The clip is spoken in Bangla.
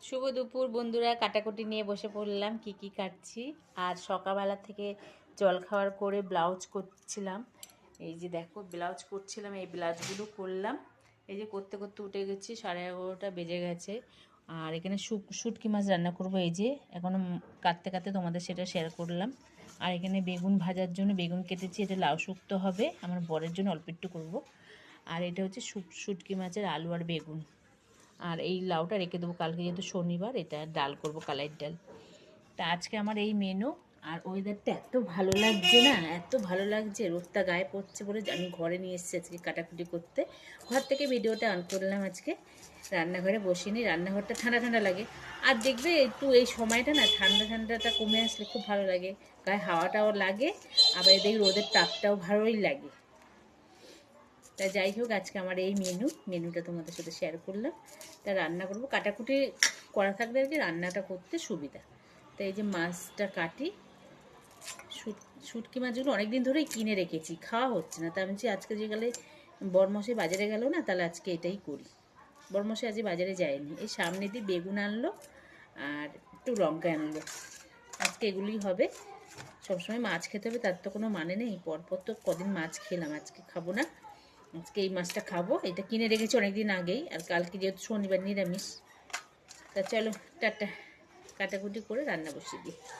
শুভ দুপুর বন্ধুরা, কাটাকুটি নিয়ে বসে পড়লাম। কি কাটছি, আর সকালবেলা থেকে জল খাওয়ার করে ব্লাউজ করছিলাম। এই যে দেখো ব্লাউজ করছিলাম, এই ব্লাউজগুলো করলাম। এই যে করতে করতে উঠে গেছি, 11:30 বেজে গেছে। আর এখানে শুটকি মাছ রান্না করব। এই যে এখনও কাটতে কাটতে তোমাদের সেটা শেয়ার করলাম। আর এখানে বেগুন ভাজার জন্য বেগুন কেটেছি, এটা লাউ শুক্তো হবে, আমার বরের জন্য অল্প একটু করবো। আর এটা হচ্ছে শুটকি মাছের আলু আর বেগুন। আর এই লাউটা রেখে দেবো কালকে, যেহেতু শনিবার, এটা ডাল করব, কালাই ডাল। তা আজকে আমার এই মেনু। আর ওয়েদারটা এত ভালো লাগছে না, এত ভালো লাগছে, রোদটা গায়ে পড়ছে বলে আমি ঘরে নিয়ে এসেছি আজকে কাটাকুটি করতে। ঘর থেকে ভিডিওটা অন করলাম আজকে, রান্নাঘরে বসিনি। রান্নাঘরটা ঠান্ডা ঠান্ডা লাগে। আর দেখবে একটু এই সময়টা না ঠান্ডাটা কমে আসলে খুব ভালো লাগে, গায়ে হাওয়াটাও লাগে, আবার এদিকে রোদের তাপটাও ভালোই লাগে। তা যাই হোক, আজকে আমার এই মেনুটা তোমাদের সাথে শেয়ার করলাম। তা রান্না করবো, কাটাকুটি করা থাকলে আর কি রান্নাটা করতে সুবিধা। তো এই যে মাছটা কাটি, শুটকি মাছগুলো অনেকদিন ধরেই কিনে রেখেছি, খাওয়া হচ্ছে না। তা আমি আজকে যে গেলে বরমশাই বাজারে গেল না, তাহলে আজকে এটাই করি। বরমশাই আজকে বাজারে যায়নি, এই সামনে দিয়ে বেগুন আনলো আর একটু লঙ্কা আনলো, আজকে এগুলোই হবে। সবসময় মাছ খেতে হবে তার তো কোনো মানে নেই, পরপর তো কদিন মাছ খেলাম, আজকে খাবো না। আজকে এই মাছটা খাবো, এটা কিনে রেখেছি অনেকদিন আগেই। আর কালকে যেহেতু শনিবার নিরামিষ। তা চলো টাটা, কাটাকুটি করে রান্না বসিয়ে দিই।